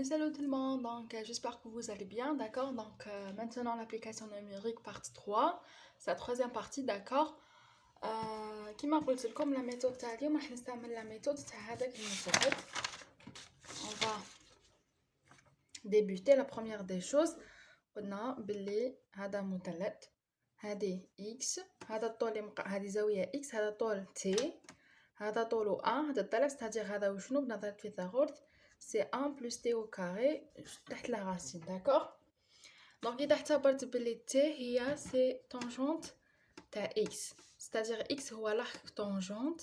Salut tout le monde, donc j'espère que vous allez bien, d'accord? Donc maintenant l'application numérique partie 3, c'est la troisième partie, d'accord? كما قلت لكم la méthode تاع اليوم راح نستعمل la méthode تاع هذاك المثلث. On va débuter la première des choses. قلنا باللي هذا مثلث، هذه x، هذا الطول هذه زاوية x، هذا طول t، هذا طوله 1، هذا الضلع c'est-à-dire هذا وشنو بنظرية فيثاغورس c'est 1 plus t au carré تحت la racine, d'accord? Donc إذا اعتبرت بلي t هي c'est tangente تاع x c'est-à-dire x هو l'arc tangente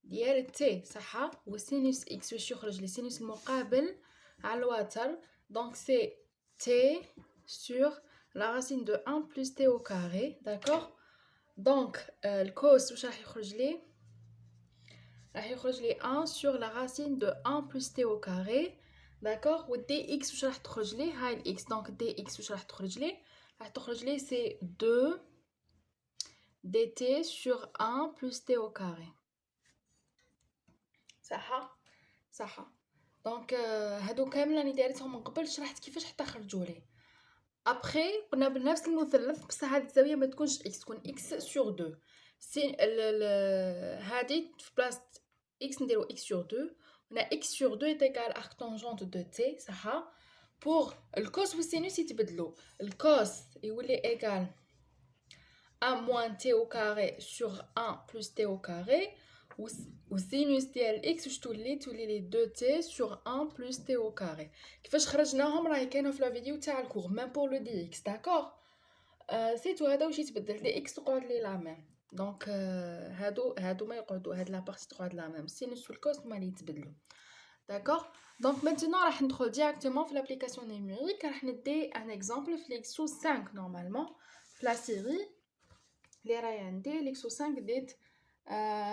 ديال t صح؟ والسينوس x واش يخرج لي السينوس المقابل على الوتر donc c'est t sur la racine de 1 plus t au carré, d'accord? donc الكوس واش راح يخرج لي؟ راح يخرج لي 1 sur la racine de 1 plus t au carré, d'accord? و dx واش راح تخرج لي؟ هاي ال x donc dx واش راح تخرج لي؟ راح تخرج لي c'est 2 dt sur 1 plus t au carré. صح؟ صح. دونك هادو كامل راني دايرتهم من قبل شرحت كيفاش حتى خرجوا لي. ابري قلنا بنفس المثلث بصح هذه الزاويه ما تكونش x تكون x sur 2. سي هذه في بلاصه x نديرو x sur 2 هنا x sur 2 est égal arc tangente de t صح. pour الكوس والسينوس يتبدلوا الكوس يولي égal 1 moins t au carré sur 1 plus t au carré والسينوس ديال x واش تولي لي 2t sur 1 plus t au carré. كيفاش خرجناهم راهي كاينه في الفيديو تاع الكور même pour le dx, d'accord? سي تو هذا واش يتبدل لي x تقعد لي لا ميم دونك هادو ما يقعدوا هاد لا بارتي تقعد لا ميم السينوس والكوس هما اللي يتبدلوا, d'accord? donc maintenant راح ندخل directement في l'application numérique راح ندي un exemple في l'exercice 5 normalement في la série اللي راهي عندي l'exercice 5 ديت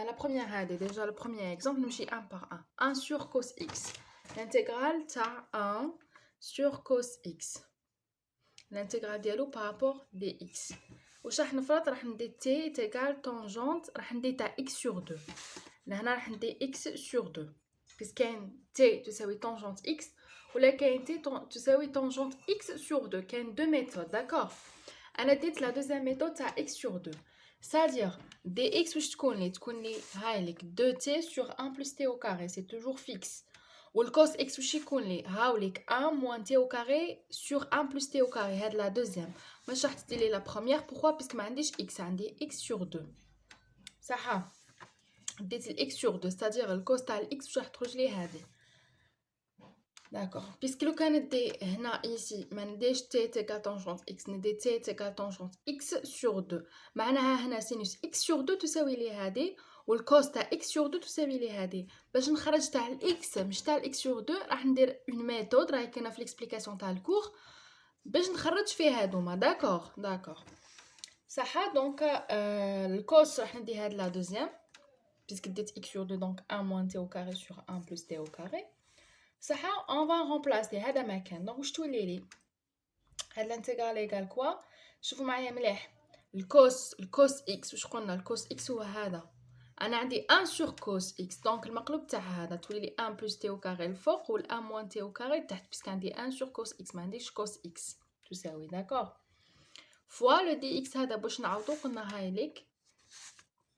la première هذه déjà le premier exemple نمشي 1 par 1 1 sur cos x l'intégrale تاع 1 sur cos x l'intégrale ديالو par rapport dx واش راح نفرض راح ندي t est égal tangente راح ندي تاع x sur 2 لهنا راح ندي x sur 2 بس كاين t تساوي tangente x ولا كاين t تساوي tangente x sur 2 كاين deux méthodes, d'accord? انا ديت la deuxième méthode تاع x sur 2 c'est-à-dire dx واش تكون لي هاي لك 2t sur 1 plus t au carré c'est toujours fixe والcos x واش يكون لي هاوليك 1 moins t au carré sur 1 plus t au carré هاد لا دوزيام مش راح تدير لي لا بروميير pourquoi باسكو ما عنديش x عندي x sur 2 صح ديت ال x sur 2 c'est-à-dire الكوس تاع ال x واش راح تخرج لي هذه d'accord puisque لو كان ندي هنا ici ما نديش t تيغال tangente x ندي t تيغال tangente x sur 2 معناها هنا سينوس x sur 2 تساوي لي هذه والكوس تاع x sur 2 تساوي لي هذه باش نخرج تاع الاكس مش تاع الاكس sur 2 راح ندير اون ميثود راهي كاينه في ليكسبليكاسيون تاع الكور باش نخرج فيه هادوما داكور صح دونك الكوس راح ندي هاد لا دوزيام puisque ديت x sur 2 donc 1 moins t au carré sur 1 plus t au carré صح on va remplacer هذا مكان دونك واش تولي لي هاد الانتجرال ايغال كوا شوفوا معايا مليح الكوس x واش قلنا الكوس x هو هذا انا عندي 1 sur cos x دونك المقلوب تاع هذا تولي لي 1 plus t au carré الفوق وال 1 moins t au carré تحت باسكو عندي 1 sur cos x ما عنديش cos x تساوي داكور فوا لو دي x هذا باش نعوضو قلنا هاي لك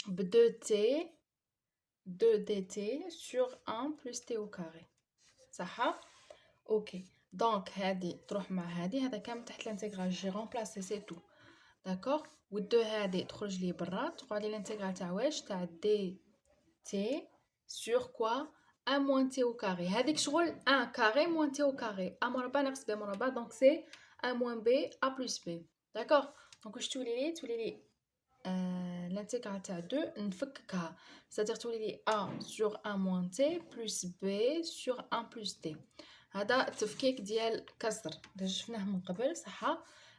ب 2t 2 dt sur 1 plus t au carré صح اوكي دونك هذه تروح مع هذه هذا كامل تحت الانتجرال جي رامبلاسي سي تو داكور والدو هذه تخرج لي برا تقعد لي الانتجرال تاع واش تاع دي تي sur quoi 1 moins t au carré هذيك شغل 1 carré moins t au carré a مربع ناقص b مربع donc c'est 1 moins b a plus b d'accord donc واش تولي لي l'intégrale تاع 2 نفككها c'est-à-dire تولي لي a sur 1 moins t plus b sur 1 plus t هذا التفكيك ديال كسر اللي شفناه من قبل صح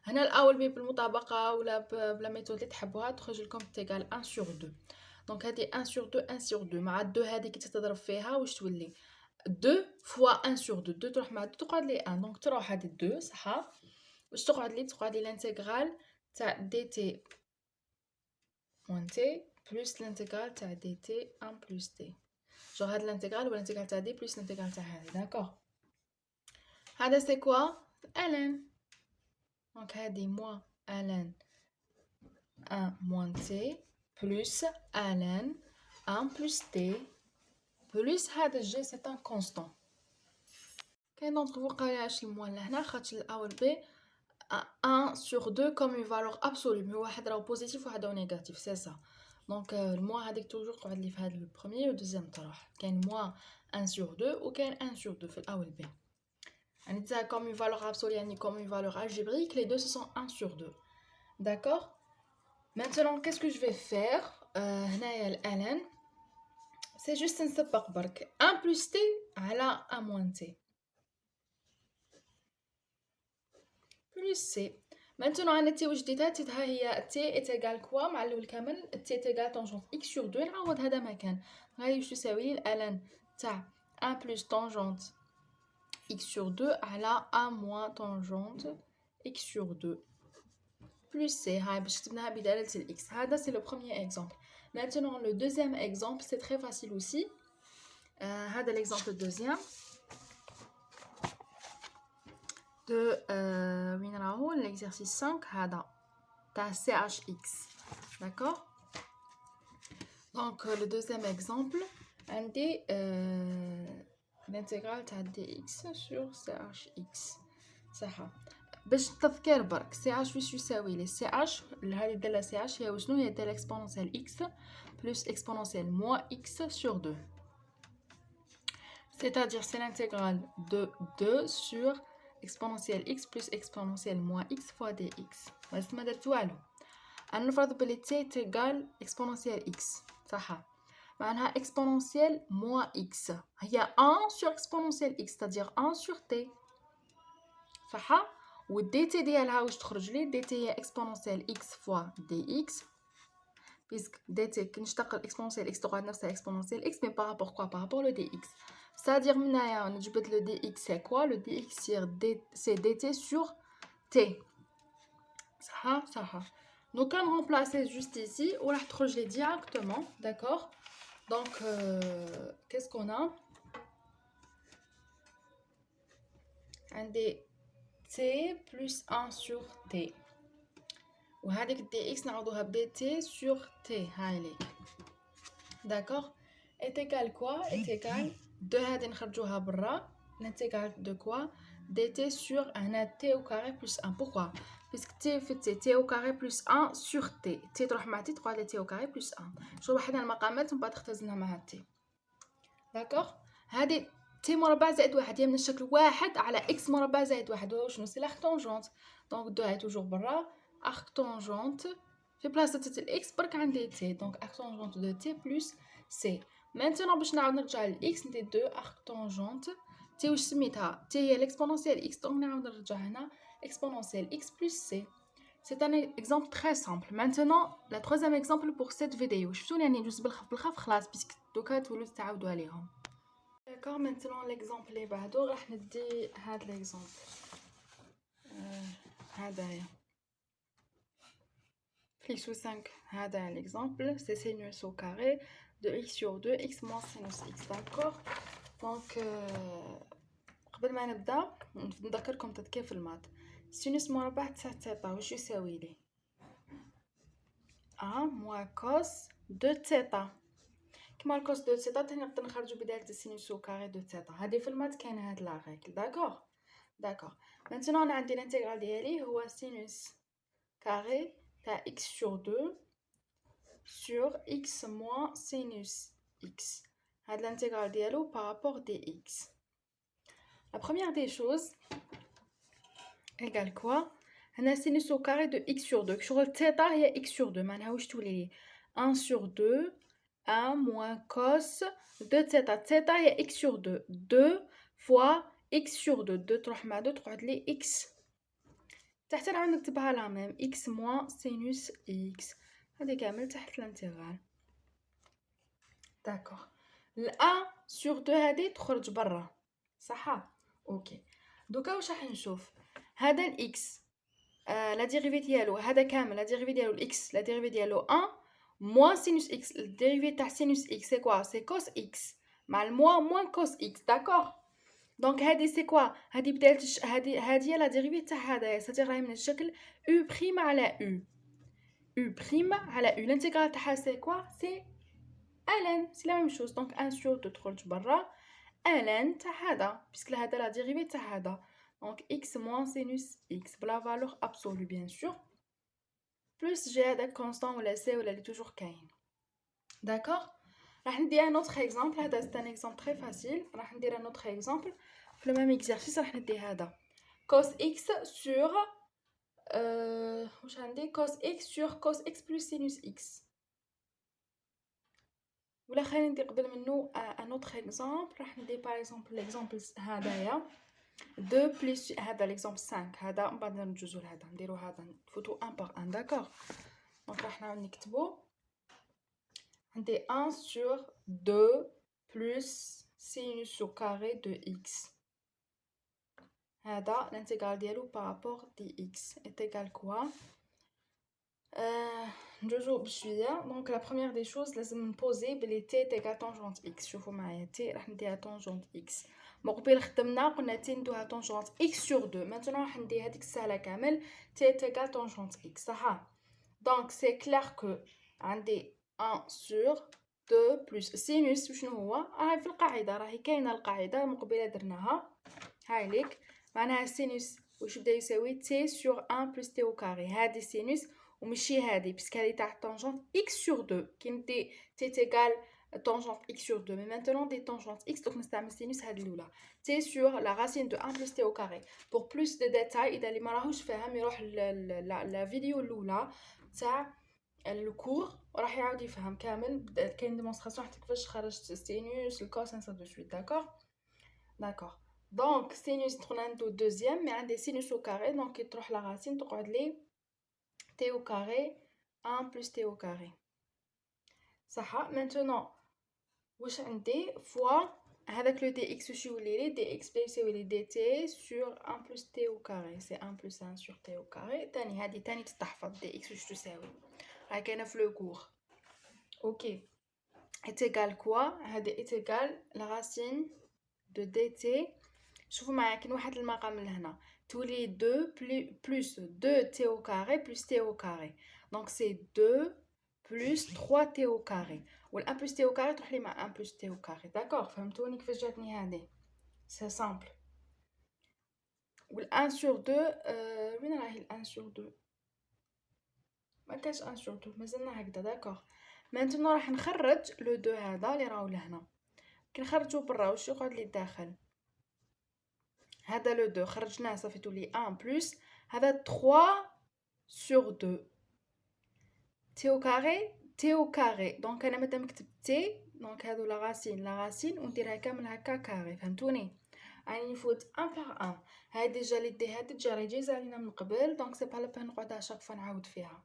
هنا الاول بي بالمطابقه ولا بلا ميثود اللي تحبوها تخرج لكم تيغال 1 sur 2 دونك هذه 1 sur 2 1 sur 2 مع 2 هذه كي تضرب فيها واش تولي 2 fois 1 sur 2 2 تروح مع 2 تقعد لي 1 دونك تروح هذه 2 صح واش تقعد لي الانتجرال تاع dt moins t plus l'intégrale تاع dt 1 plus t جو هاد الانتجرال ولا الانتجرال تاع d plus l'intégrale تاع هذه داكور هذا c'est quoi ln. Donc هذه moins ln 1 moins t plus ln 1 plus t plus هذا الجي c'est un constant. كاين دونك vous قال علاش الموان لهنا خاطر الاول بي 1 sur 2 comme une valeur absolue mais واحد راهو بوزيتيف وواحد راهو نيجاتيف سي سا. دونك الموان هذيك توجور قعد لي في هذا لو بروميير و دوزيام تروح كاين موان 1 sur 2 وكاين 1 sur 2 في الاول بي يعني تاع comme une valeur absolue يعني comme une valeur algébrique les deux ce sont 1 sur 2. D'accord. Maintenant qu'est-ce que je vais faire هنايا ln c'est juste نسبق برك 1 plus t على 1 moins t plus c. Maintenant عندنا t وجديدها t ها هي t est égal quoi مع الاول كامل t est égal tangente x sur 2 نعوض هذا مكان هذه واش تساوي ln تاع 1 plus tangente x sur 2 على 1 moins tangente x sur 2 plus c. هاي باش كتبناها بدالة الx. هذا c'est le premier exemple. Maintenant le deuxième exemple c'est très facile aussi. هذا l'exemple deuxième de وين راهو l'exercice 5 هذا تاع chx. D'accord. Donc le deuxième exemple عندي l'intégrale تاع dx sur chx صح. باش تذكر برك سي اش واش يساوي لي سي اش هذه داله سي اش هي وشنو هي داله اكسبونونسيال اكس بلس اكسبونونسيال موان اكس سور 2 c'est-à-dire c'est l'intégrale de 2 sur exponentielle x plus exponentielle moins x fois dx. بس ما درت والو انا نفرض بلي t تيغال exponentielle x صح معناها exponentielle moins x هي 1 sur exponentielle x c'est-à-dire 1 sur t صح. و dt ديالها واش تخرج لي dt هي exponentielle x fois dx puisque dt كي نشتق exponentielle x تقعد نفسها exponentielle x mais par rapport quoi par rapport le dx c'est-à-dire من هنايا نجبد le dx c'est quoi le dx c'est dt sur t صح صح. donc on remplacer juste ici ou راح تخرج لي directement. D'accord. donc qu'est-ce qu'on a عندي t plus 1 sur t وهذيك dx نعوضوها ب dt sur t هاي ليك. d'accord. est égal quoi est égal de هذه نخرجوها برا l'intégrale de quoi dt sur un t au carré plus 1. pourquoi puisque t في t au carré plus 1 sur t t تروح مع t تقعد لي t au carré plus 1 شو وحدنا المقامات ومن بعد اختزلنا مع t. d'accord. هذه t مربع زائد واحد هي من الشكل واحد على x مربع زائد واحد وهو شنو سي l'arc tangente. donc 2 هي توجور برا arc tangente في بلاصة x برك عندي t donc arc tangente de t plus c. maintenant باش نعاود نرجع ل x ندير 2 arc tangente t واش سميتها t هي l'exponentielle x donc نعاود نرجع هنا exponentielle x plus c. c'est un exemple très simple. maintenant la troisième exemple pour cette vidéo شفتوا يعني ندوز بالخف خلاص باسكو دوكا تولوا تعاودوا عليهم. d'accord. maintenant l'exemple اللي بعدو راح ندي هاد l'exemple هذايا x sur 5 هذا l'exemple c'est sinus au carré de x sur 2 x moins sinus x. d'accord. donc قبل ما نبدا نذكركم تذكير في المات. sinus مربع تاع تيتا واش يساوي لي 1 moins cos de تيتا كما الكوس دو تيتا نقدر نخرجوا بدايه السينوس au carré de تيتا. هذه في المات كاين هاد لا ريغل. d'accord. d'accord. maintenant انا عندي الانتيغرال ديالي هو sinus carré تاع x sur 2 sur x moins sinus x. هاد الانتيغرال ديالو par rapport dx. la première des choses égale quoi هنا sinus au carré de x sur 2 شغل تيتا هي x sur 2 معناها واش تولي لي 1 sur 2 1 moins cos de θ. θ هي x sur 2 2 fois x sur 2 2 تروح مع 2 تقعد لي x تحت نعاود نكتبها لا ميم x moins sinus x هذه كامل تحت الانتغرال. داكوغ. ال 1 sur 2 هذه تخرج برا صح. اوكي. دوكا واش راح نشوف هذا الاكس لا ديريفي ديالو هذا كامل لا ديريفي ديالو الاكس لا ديريفي ديالو 1 moins sinus x. Le dérivé de sinus x, c'est quoi? C'est cos x. Mal moins cos x, d'accord? دونك هادي سي كوا هادي بدات هادي لا ديريفي تاع هذايا ساتيغ راهي من الشكل او بريم على او بريم على او الانتيغرال تاعها سي كوا سي ln سي لا ميم شوز دونك 1 sur 2 تخرج برا ln تاع هذا باسكو هذا لا ديريفي تاع هذا دونك x moins sinus x بلا فالور ابسولو بيان سور بلس جي هذاك كونستون ولا سي ولا اللي توجور كاين داكوغ. راح ندير ان اوتر اكزامبل هذا سي ان اكزامبل تري فاسيل راح ندير ان اوتر اكزامبل في لو ميم اكزرسيس راح ندي هذا cos x sur واش عندي cos x sur cos x plus sinus x ولا خلينا ندير قبل منه ان اوتر اكزامبل راح ندير باغ اكزومبل ليكزامبل هذايا 2 بلس هذا ليكزامبل 5 هذا من بعد نجوزو لهذا نديرو هذا نفوتو ان باغ ان داكوغ دونك راح نعاود نكتبو عندي 1 sur 2 plus sinus au carré de x هذا l'intégral ديالو بارابور دي x est égal quoi نجوزو بشويه دونك لا بروميير دي شوز لازم نبوزي بلي t est égal tangente x شوفوا معايا t راح نديها tangente x مقبل خدمنا قلنا t ندوها tangente x sur 2 maintenant راح ندير هذيك السهله كامل t est égal tangente x صح دونك سي كلير كو عندي 1 sur 2 plus sinus شنو هو راهي في القاعده راهي كاينه القاعده مقبله درناها هاي ليك معناها السينوس واش بدا يساوي t sur 1 plus t au carré هذه سينوس وماشي هذه باسكو هذه تاع طونجونت x sur 2 كي ندي t égal tangente x sur 2 mais maintenant des tangentes x donc نستعمل سينوس هذه الاولى t sur la racine de 1 plus t au carré pour plus de détails اذا اللي ما راهوش فاهم يروح لا فيديو الاولى تاع الكور راح يعاود يفهم كامل كاين ديمونستراسيون حتى كيفاش خرجت السينوس الكوسين سا دو سويت داكوغ دونك سينوس تكون عنده دوزيام مي عندي سينوس او كاري دونك كي تروح لا راسين تقعد لي تي او كاري 1 بلس تي او كاري صح مانتونون واش عندي فوا هذاك لو دي اكس واش يولي لي دي اكس يساوي لي دي تي سور 1 بلس تي او كاري سي 1 بلس 1 سور تي او كاري تاني هذه تاني تتحفظ دي اكس واش تساوي راهي كاينه في لو كور اوكي est égal quoi هذه est égal la racine de dt شوفوا معايا كاين واحد المقام لهنا تولي 2 plus 2 t au carré plus t au carré donc c'est 2 plus 3 t au carré وال 1 plus t au carré تروح لي مع 1 plus t au carré داكوغ فهمتوني كيفاش جاتني هذه سي سامبل وال 1 sur 2 وين راهي ال 1 sur 2 ما كاش 1 sur 2 مازلنا هكذا داكوغ مانتنا راح نخرج لو 2 هذا اللي راهو لهنا كي نخرجو برا واش يقعد لي داخل هذا لو 2 خرجناه صافي تولي 1 بلس هذا 3 sur 2 تي او كاري تي او كاري دونك انا مادام كتبت تي دونك هادو لا راسين ونديرها كامل هكا كاري فهمتوني راني نفوت ان باغ ان هاي ديجا لي دي هاد جاري جايزه علينا من قبل دونك سي با لا بين نقعد شاك فوا نعاود فيها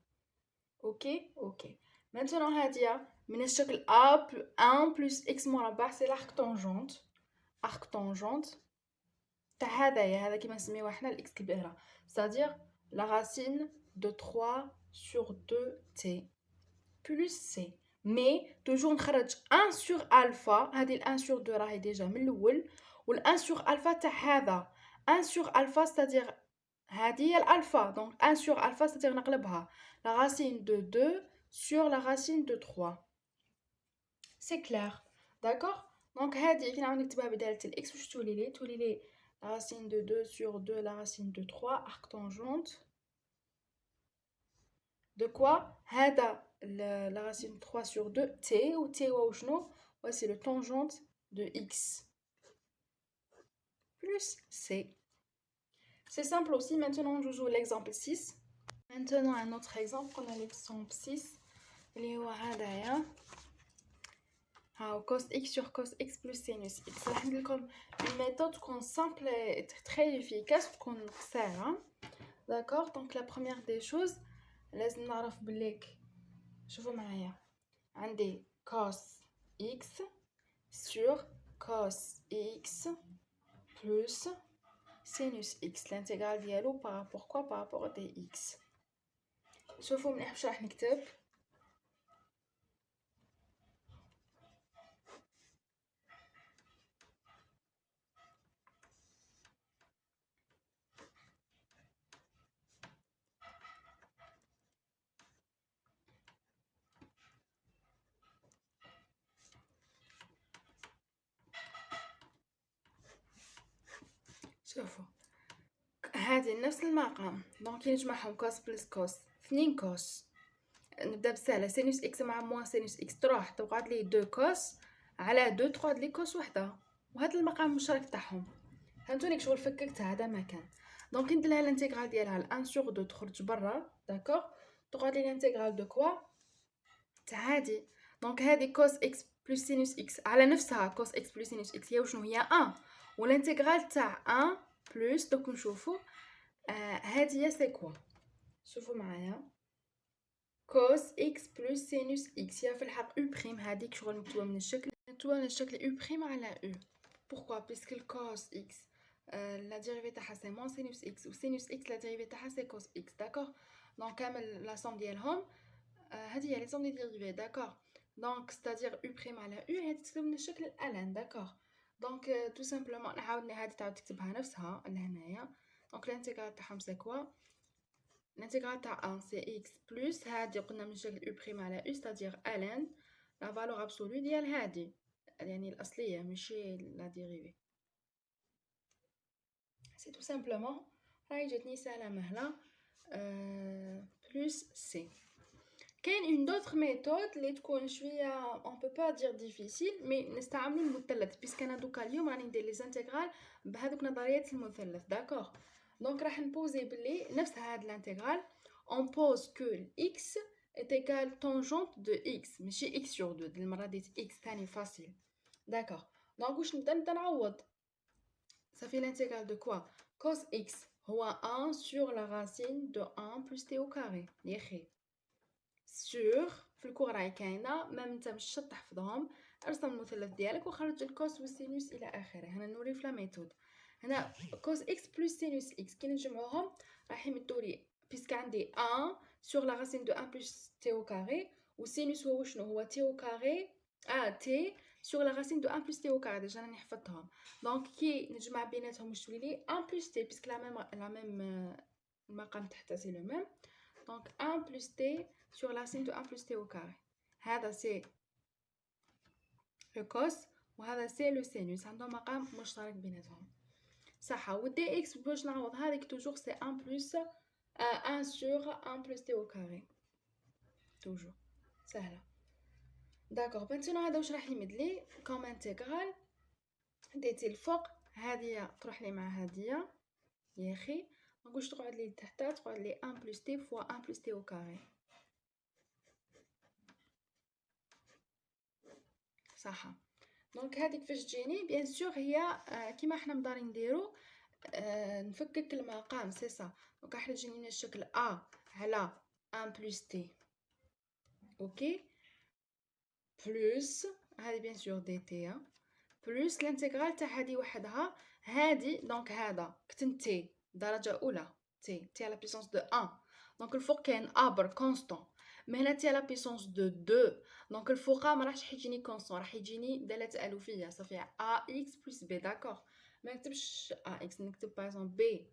اوكي maintenant هادية من الشكل A 1 plus x مربع سي l'arc tangente تاع هذا كيما نسميوها حنا الاكس كبيرة c'est-à-dire la racine de 3 sur 2t plus c mais toujours نخرج 1 sur alpha هذه ال 1 sur 2 راهي ديجا من الاول وال 1 sur alpha تاع هذا 1 sur alpha c'est-à-dire هذه هي الالفا donc 1 sur alpha c'est-à-dire نقلبها la racine de 2 sur la racine de 3 c'est clair d'accord donc هذه كي نعاود نكتبها بدالة الاكس واش تولي لي la racine de 2 sur 2 la racine de 3 arc tangente de quoi هذا la racine de 3 sur 2 t ou t ou شنو c'est le tangente de x plus c c'est simple aussi maintenant je joue l'exemple 6 maintenant un autre exemple on a l'exemple 6 اللي هو هذايا هاو cos x sur cos x plus sinus x راح ندير لكم الميثود تكون simple et très efficace تكون قصيره داكوغ دونك لا بروميير دي شوز لازم نعرف بليك شوفوا معايا عندي cos x sur cos x plus sinus x l'intégral ديالو par rapport quoi par rapport à dx شوفوا مليح واش راح نكتب شوفوا هذه نفس المقام، دونك نجمعهم كوس بلس كوس 2 كوس. نبدا بالسهله، سينوس اكس مع موان سينوس اكس تروح تقعد لي 2 كوس على 2 تقعد لي كوس وحده، وهذا المقام المشترك تاعهم. فهمتوني شغل فككتها هذا مكان. دونك ندير لها الانتيغرال ديالها 1 sur 2 تخرج برا، داكوغ. تقعد لي الانتيغرال دو كوا تاع هادي. دونك هادي كوس اكس بلس سينوس اكس على نفسها كوس اكس بلس سينوس اكس هي وشنو هي 1، والانتيغرال تاع 1 بلس دوك نشوفوا هادي هي سي كوا. شوفوا معايا كوس اكس بلس سينوس اكس هي في الحق او بريم، هذيك شغل مكتوبه من الشكل او بريم على او. بوركوا باسكو الكوس اكس لا ديريفي تاعها سي موان سينوس اكس، و سينوس اكس لا ديريفي تاعها سي كوس اكس، داكوغ. دونك كامل لا سوم ديالهم هذه هي لي سوم دي ديريفي، داكوغ. دونك ستادير او بريم على او هذه تكتب من الشكل الان، داكوغ. دونك تو سامبلومون نعاود هذه تعاود تكتبها نفسها لهنايا. دونك الانتيغرال تاعهم سي كوا، الانتيغرال تاع 1 سي اكس بلس هادي قلنا من شكل او بريم على او ستادير الان لا فالور ابسولو ديال هادي، يعني الاصليه ماشي لا ديريفي. سي تو سامبلومون راهي جاتني سهله مهله بلس سي. كاين اون دوطخ ميثود اللي تكون شويه اون بو با دير ديفيسيل، مي نستعملوا المثلث بيسك انا دوكا اليوم راني ندير لي زانتيغرال بهذوك نظريات المثلث، داكوغ. دونك راح نبوزي بلي نفس هاد الانتيغرال on pose que x est égal tangente de x ماشي x sur 2 المره ديت x ثاني فاسيل، داكوغ. دونك واش نبدا نعوض صافي الانتيغرال دو كوا cos x هو 1 sur la racine de 1 plus t au carré ياخي سور في الكور راهي كاينه، ميم نتا مش شرط تحفظهم، ارسم المثلث ديالك وخرج الكوس والسينوس الى اخره. هنا نوري في لا ميثود، هنا كوس اكس بلس سينوس اكس كي نجمعوهم راح يمدوا لي بيسك عندي 1 سور لا راسين دو 1 بلس تي او كاري، والسينوس هو شنو هو تي او كاري تي سور لا راسين دو 1 بلس تي او كاري، ديجا راني حفظتهم. دونك كي نجمع بيناتهم واش تولي لي 1 بلس تي بيسك لا ميم المقام تحت سي لو ميم. Donc 1 plus t sur la racine de 1 plus t au carré. هذا c'est le cos وهذا c'est le sinus. عندهم مقام مشترك بيناتهم. صح. و dx باش نعوض هذيك toujours c'est 1 plus 1 sur 1 plus t au carré. toujours. سهلة. داكوغ. بنتنا هذا واش راح يمد لي كوم انتيغرال ديتي الفوق هذه تروح لي مع هذه يا اخي. واش تقعد لي تحت تقعد لي 1 plus t fois 1 plus t au carré. صح. دونك هذيك كيفاش تجيني بيان سور هي كيما حنا مدارين نديرو نفكك المقام سي صا. دونك راح تجيني من الشكل ا على 1 بلس تي اوكي بلس هذه بيان سور دي تي بلس الانتيغرال تاع هذه وحدها هذه. دونك هذا كتن تي درجه اولى تي على بيسونس دو 1. دونك الفوق كاين ابر كونستون، مي هنا تي على بيسونس دو 2. دونك الفوقا ما راحش يجيني كونستون، راح يجيني دالة الوفيه صافي ا اكس بلس بي، داكوغ. ما نكتبش ا اكس، نكتب باغ اكزومبل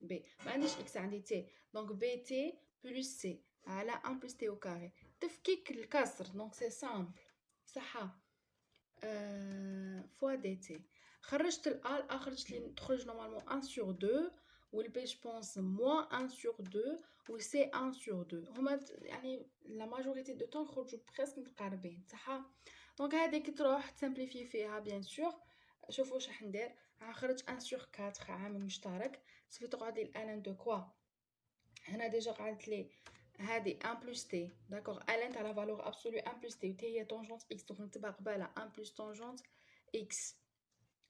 بي ما عنديش اكس عندي تي. دونك بي تي بلس سي على 1 بلس تي او كاري. تفكيك الكسر دونك سي سامبل صح. فوا دي تي خرجت الال خرجت لي تخرج نورمالمون 1 sur 2 والبي جبونس موان 1 sur 2 و سي 1 sur 2 هما يعني لا ماجوريتي دو طون خرجوا بريسك متقاربين صح. دونك هذيك تروح تسامبليفي فيها بيان سور. شوفوا واش راح ندير، راح نخرج 1 sur 4 عامل مشترك صافي تقعد لي الان دو كوا. هنا ديجا قعدت لي هادي 1 بلس تي داكوغ الان تاع لا فالور ابسولو 1 بلس تي وتي هي طونجونت اكس، دونك نكتبها قبالها 1 بلس طونجونت اكس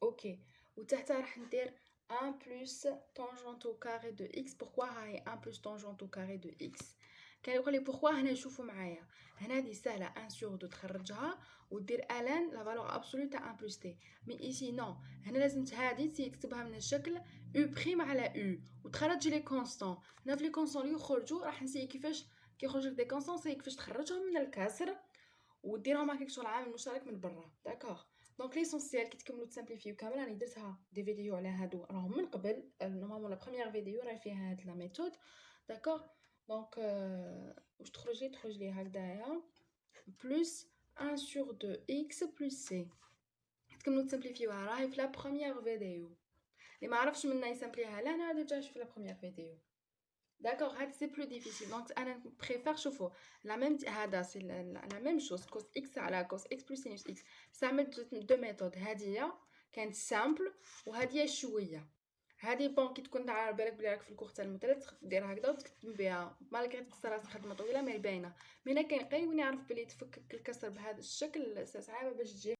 اوكي. وتحتها راح ندير 1 بلس طونجونت او كاري دو اكس. بوركوا هاي 1 بلس طونجونت او كاري دو اكس كان يقول لي بوركوا. هنا شوفوا معايا هنا دي سهله 1 sur 2 تخرجها ودير الان لا فالور ابسولو تاع 1 بلس تي. مي ايسي نو، هنا لازم هذه تكتبها من الشكل او بريم على او وتخرج لي كونستون. هنا في لي كونستون اللي يخرجوا راح نسي كيفاش كيخرج لك دي كونستون سي كيفاش تخرجهم من الكسر وديرهم هكاك شغل عامل مشترك من برا، داكوغ. دونك ليسونسيال كي تكملوا تسامبليفيو كامل راني درتها دي فيديو على هادو راهم من قبل نورمالمون لا بروميير فيديو راهي فيها هاد لا ميثود، داكوغ. دونك واش تخرج لي هكذايا بلس 1 sur 2 x بلس سي. تكملوا تسامبليفيوها راهي في لا بروميير فيديو. اللي ما عرفش منا يسامبليها لهنا ديجا شوف لا بروميير فيديو. داكوغ هاد سي بلو ديفيسيل دونك انا بريفير شوفوا لا ميم هذا سي لا ميم شوز كوس اكس على كوس اكس بلس سينوس اكس. استعملت دو ميثود، هادية كانت سامبل وهادية شويه. هادي بون كي تكون عارف بالك بلي راك في الكور تاع المثلث دير هكذا وتكتب بها مالغري تقصر راسك خدمه طويله مي باينه. مي انا كاين غير وين يعرف بلي تفك الكسر بهذا الشكل صعيبه باش تجي